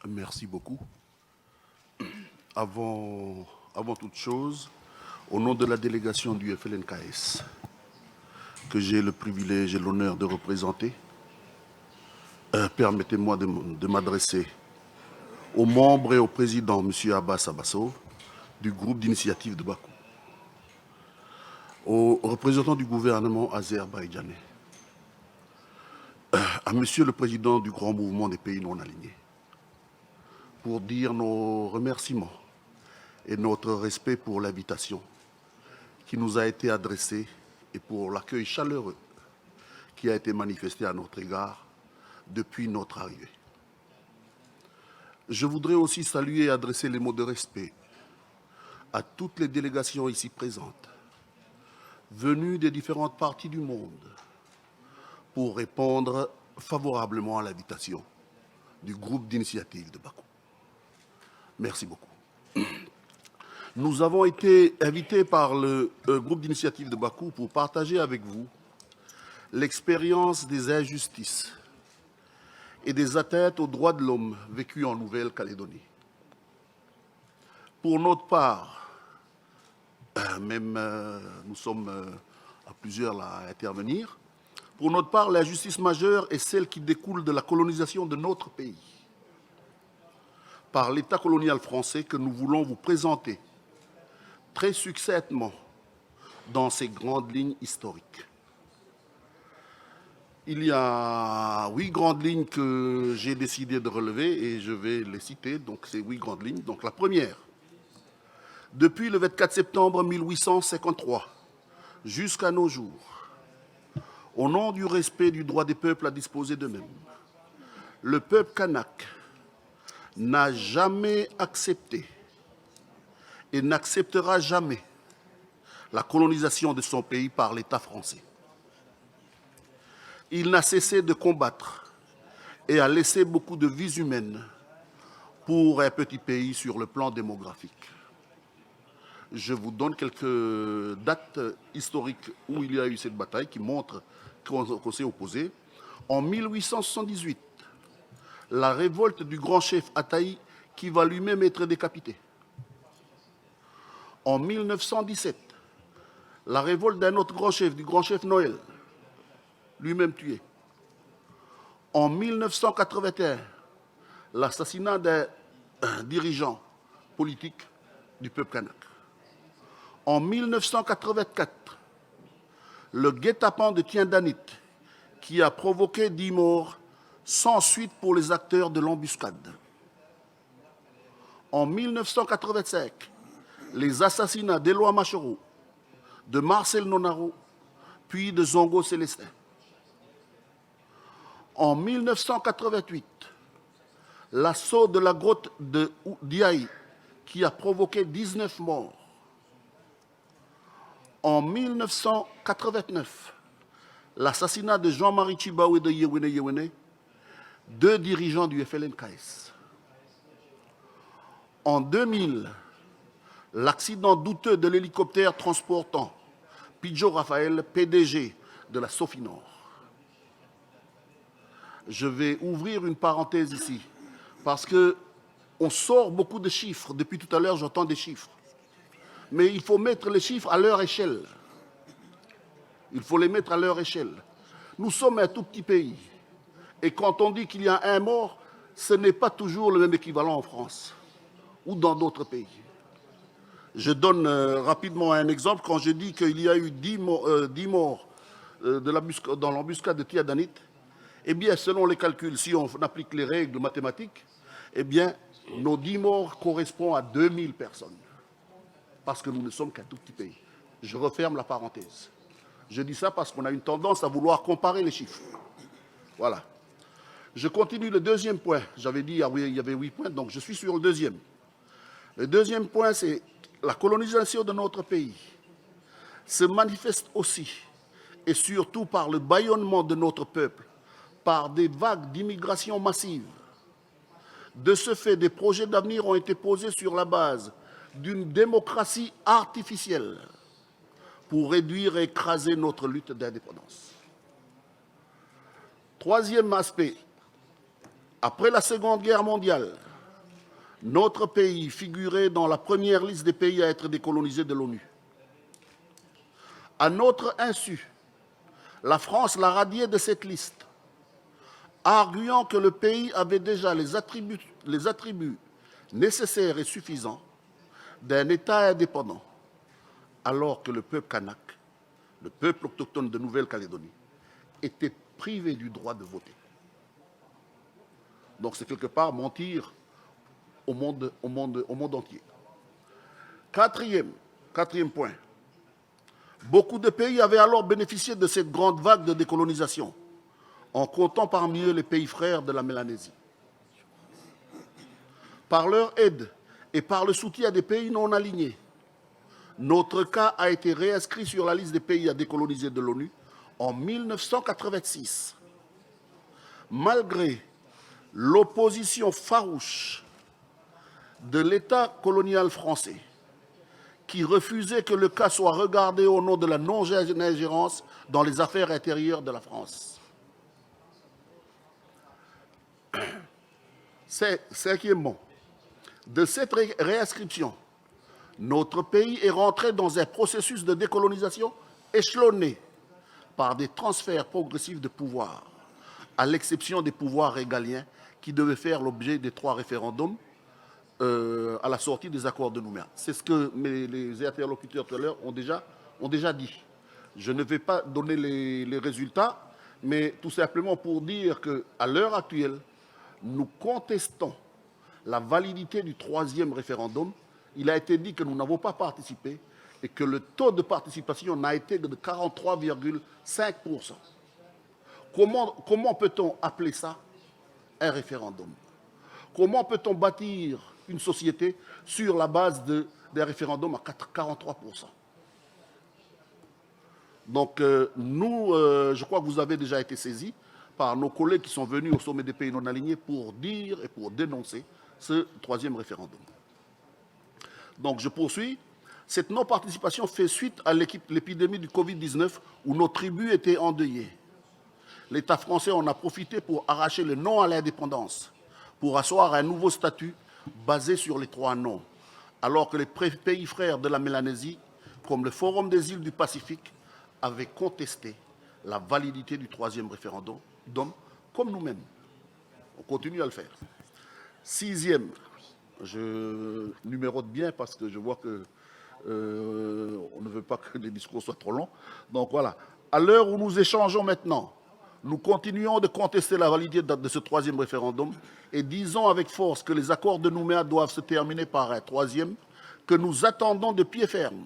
Merci beaucoup. Avant toute chose, au nom de la délégation du FLNKS, que j'ai le privilège et l'honneur de représenter, permettez-moi de m'adresser aux membres et au président, M. Abbas Abassov, du groupe d'initiative de Bakou, aux représentants du gouvernement azerbaïdjanais, à M. le président du grand mouvement des pays non alignés, pour dire nos remerciements et notre respect pour l'invitation qui nous a été adressée et pour l'accueil chaleureux qui a été manifesté à notre égard depuis notre arrivée. Je voudrais aussi saluer et adresser les mots de respect à toutes les délégations ici présentes, venues des différentes parties du monde, pour répondre favorablement à l'invitation du groupe d'initiative de Bakou. Merci beaucoup. Nous avons été invités par le groupe d'initiative de Bakou pour partager avec vous l'expérience des injustices et des atteintes aux droits de l'homme vécues en Nouvelle-Calédonie. Pour notre part, nous sommes à plusieurs là à intervenir, pour notre part, l'injustice majeure est celle qui découle de la colonisation de notre pays par l'État colonial français que nous voulons vous présenter très succinctement dans ces grandes lignes historiques. Il y a 8 grandes lignes que j'ai décidé de relever et je vais les citer, donc ces 8 grandes lignes. Donc la première, depuis le 24 septembre 1853 jusqu'à nos jours, au nom du respect du droit des peuples à disposer d'eux-mêmes, le peuple kanak n'a jamais accepté et n'acceptera jamais la colonisation de son pays par l'État français. Il n'a cessé de combattre et a laissé beaucoup de vies humaines pour un petit pays sur le plan démographique. Je vous donne quelques dates historiques où il y a eu cette bataille qui montrent qu'on s'est opposé. En 1878, la révolte du grand chef Ataï qui va lui-même être décapité. En 1917, la révolte d'un autre grand chef, du grand chef Noël, lui-même tué. En 1981, l'assassinat d'un dirigeant politique du peuple kanak. En 1984, le guet-apens de Tiendanit qui a provoqué 10 morts sans suite pour les acteurs de l'embuscade. En 1985, les assassinats d'Éloi Machoro, de Marcel Nonaro, puis de Zongo Célestin. En 1988, l'assaut de la grotte de Diaï qui a provoqué 19 morts. En 1989, l'assassinat de Jean-Marie Tchibaou et de Yewene Yewene, 2 dirigeants du FLNKS. En 2000, l'accident douteux de l'hélicoptère transportant Pidjo Raphaël, PDG de la Sofinor. Je vais ouvrir une parenthèse ici, parce qu'on sort beaucoup de chiffres. Depuis tout à l'heure, j'entends des chiffres. Mais il faut mettre les chiffres à leur échelle. Il faut les mettre à leur échelle. Nous sommes un tout petit pays. Et quand on dit qu'il y a un mort, ce n'est pas toujours le même équivalent en France ou dans d'autres pays. Je donne rapidement un exemple. Quand je dis qu'il y a eu 10 morts dans l'embuscade de Tiadanit, eh bien, selon les calculs, si on applique les règles mathématiques, eh bien, nos 10 morts correspondent à 2000 personnes. Parce que nous ne sommes qu'un tout petit pays. Je referme la parenthèse. Je dis ça parce qu'on a une tendance à vouloir comparer les chiffres. Voilà. Je continue le deuxième point. J'avais dit il y avait 8 points, donc je suis sur le deuxième. Le deuxième point, c'est la colonisation de notre pays se manifeste aussi et surtout par le bâillonnement de notre peuple, par des vagues d'immigration massive. De ce fait, des projets d'avenir ont été posés sur la base d'une démocratie artificielle pour réduire et écraser notre lutte d'indépendance. Troisième aspect, après la Seconde Guerre mondiale, Notre pays figurait dans la première liste des pays à être décolonisés de l'ONU. À notre insu, la France l'a radié de cette liste, arguant que le pays avait déjà les attributs nécessaires et suffisants d'un État indépendant, alors que le peuple kanak, le peuple autochtone de Nouvelle-Calédonie, était privé du droit de voter. Donc c'est quelque part mentir au monde entier. Quatrième point. Beaucoup de pays avaient alors bénéficié de cette grande vague de décolonisation, en comptant parmi eux les pays frères de la Mélanésie. Par leur aide et par le soutien des pays non alignés, notre cas a été réinscrit sur la liste des pays à décoloniser de l'ONU en 1986. Malgré l'opposition farouche de l'État colonial français, qui refusait que le cas soit regardé au nom de la non-ingérence dans les affaires intérieures de la France. Cinquièmement, de cette réinscription, notre pays est rentré dans un processus de décolonisation échelonné par des transferts progressifs de pouvoir, à l'exception des pouvoirs régaliens qui devaient faire l'objet des 3 référendums à la sortie des accords de Nouméa. C'est ce que les interlocuteurs tout à l'heure ont déjà dit. Je ne vais pas donner les résultats, mais tout simplement pour dire qu'à l'heure actuelle, nous contestons la validité du 3e référendum. Il a été dit que nous n'avons pas participé et que le taux de participation n'a été que de 43,5%. Comment peut-on appeler ça un référendum? Comment peut-on bâtir une société sur la base d'un référendum à 43%? Donc, je crois que vous avez déjà été saisis par nos collègues qui sont venus au sommet des pays non alignés pour dire et pour dénoncer ce 3e référendum. Donc, je poursuis. Cette non-participation fait suite à l'épidémie du Covid-19 où nos tribus étaient endeuillées. L'État français en a profité pour arracher le non à l'indépendance, pour asseoir un nouveau statut basé sur les 3 noms, alors que les pays frères de la Mélanésie, comme le Forum des îles du Pacifique, avaient contesté la validité du 3e référendum, comme nous-mêmes. On continue à le faire. 6e, je numérote bien parce que je vois que on ne veut pas que les discours soient trop longs. Donc voilà, à l'heure où nous échangeons maintenant, nous continuons de contester la validité de ce 3e référendum et disons avec force que les accords de Nouméa doivent se terminer par un 3e que nous attendons de pied ferme,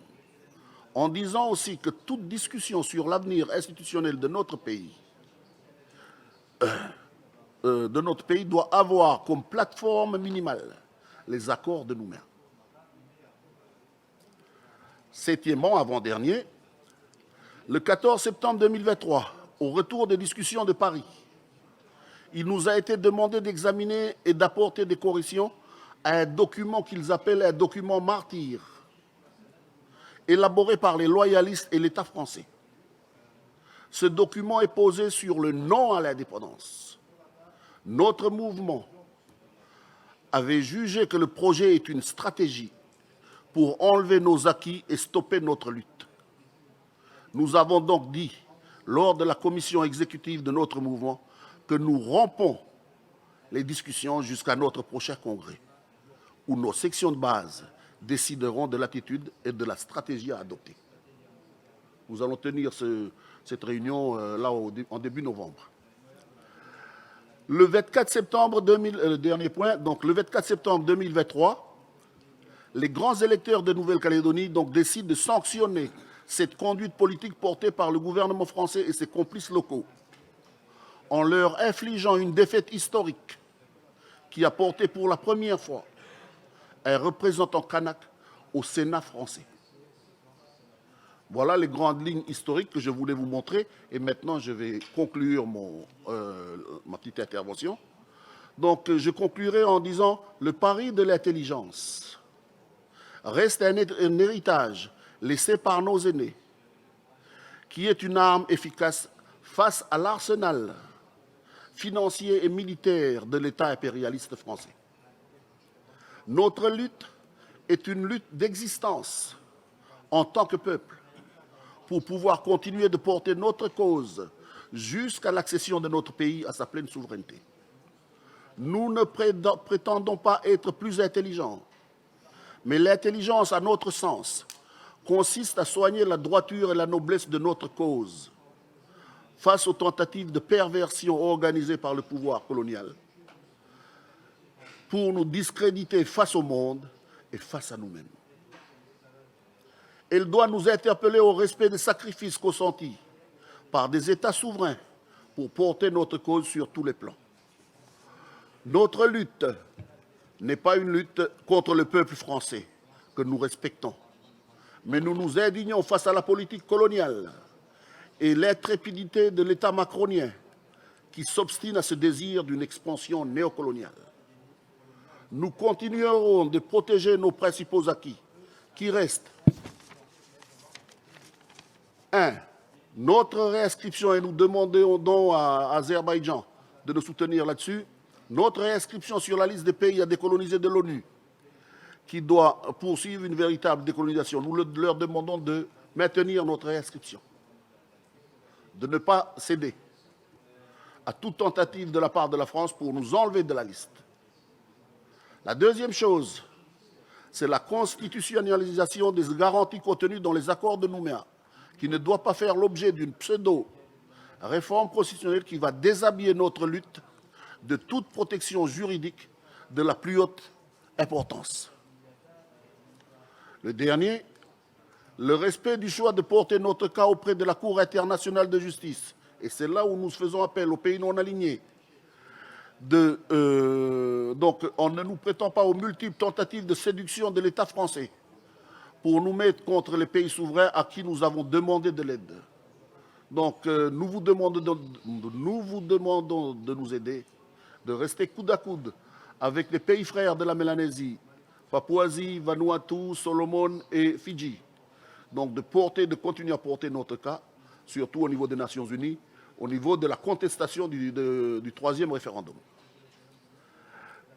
en disant aussi que toute discussion sur l'avenir institutionnel de notre pays doit avoir comme plateforme minimale les accords de Nouméa. 7e, avant-dernier, le 14 septembre 2023, au retour des discussions de Paris, il nous a été demandé d'examiner et d'apporter des corrections à un document qu'ils appellent un document martyr, élaboré par les loyalistes et l'État français. Ce document est posé sur le non à l'indépendance. Notre mouvement avait jugé que le projet est une stratégie pour enlever nos acquis et stopper notre lutte. Nous avons donc dit, lors de la commission exécutive de notre mouvement, que nous rompons les discussions jusqu'à notre prochain congrès, où nos sections de base décideront de l'attitude et de la stratégie à adopter. Nous allons tenir cette réunion là en début novembre. Le 24 septembre, dernier point, donc le 24 septembre 2023, les grands électeurs de Nouvelle-Calédonie décident de sanctionner cette conduite politique portée par le gouvernement français et ses complices locaux, en leur infligeant une défaite historique qui a porté pour la première fois un représentant kanak au Sénat français. Voilà les grandes lignes historiques que je voulais vous montrer. Et maintenant, je vais conclure ma petite intervention. Donc, je conclurai en disant le pari de l'intelligence reste un héritage laissé par nos aînés, qui est une arme efficace face à l'arsenal financier et militaire de l'État impérialiste français. Notre lutte est une lutte d'existence en tant que peuple pour pouvoir continuer de porter notre cause jusqu'à l'accession de notre pays à sa pleine souveraineté. Nous ne prétendons pas être plus intelligents, mais l'intelligence, à notre sens, consiste à soigner la droiture et la noblesse de notre cause face aux tentatives de perversion organisées par le pouvoir colonial pour nous discréditer face au monde et face à nous-mêmes. Elle doit nous interpeller au respect des sacrifices consentis par des États souverains pour porter notre cause sur tous les plans. Notre lutte n'est pas une lutte contre le peuple français que nous respectons, mais nous nous indignons face à la politique coloniale et l'intrépidité de l'État macronien qui s'obstine à ce désir d'une expansion néocoloniale. Nous continuerons de protéger nos principaux acquis qui restent 1. Notre réinscription, et nous demandons à Azerbaïdjan de nous soutenir là-dessus, notre réinscription sur la liste des pays à décoloniser de l'ONU, qui doit poursuivre une véritable décolonisation. Nous leur demandons de maintenir notre réinscription, de ne pas céder à toute tentative de la part de la France pour nous enlever de la liste. La deuxième chose, c'est la constitutionnalisation des garanties contenues dans les accords de Nouméa, qui ne doit pas faire l'objet d'une pseudo-réforme constitutionnelle qui va déshabiller notre lutte de toute protection juridique de la plus haute importance. Le dernier, le respect du choix de porter notre cas auprès de la Cour internationale de justice. Et c'est là où nous faisons appel aux pays non alignés. Donc, on ne nous prétend pas aux multiples tentatives de séduction de l'État français pour nous mettre contre les pays souverains à qui nous avons demandé de l'aide. Donc, nous vous demandons de nous aider, de rester coude à coude avec les pays frères de la Mélanésie, Papouasie, Vanuatu, Solomon et Fidji. Donc, de continuer à porter notre cas, surtout au niveau des Nations Unies, au niveau de la contestation du troisième référendum.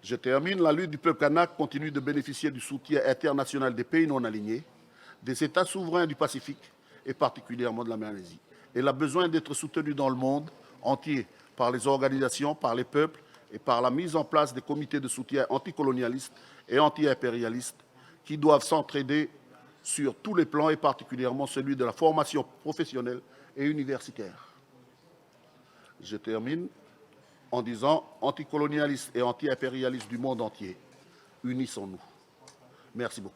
Je termine. La lutte du peuple kanak continue de bénéficier du soutien international des pays non alignés, des États souverains du Pacifique et particulièrement de la Mélanésie. Elle a besoin d'être soutenue dans le monde entier par les organisations, par les peuples et par la mise en place des comités de soutien anticolonialistes et anti-impérialistes qui doivent s'entraider sur tous les plans et particulièrement celui de la formation professionnelle et universitaire. Je termine en disant anticolonialistes et anti-impérialistes du monde entier, unissons-nous. Merci beaucoup.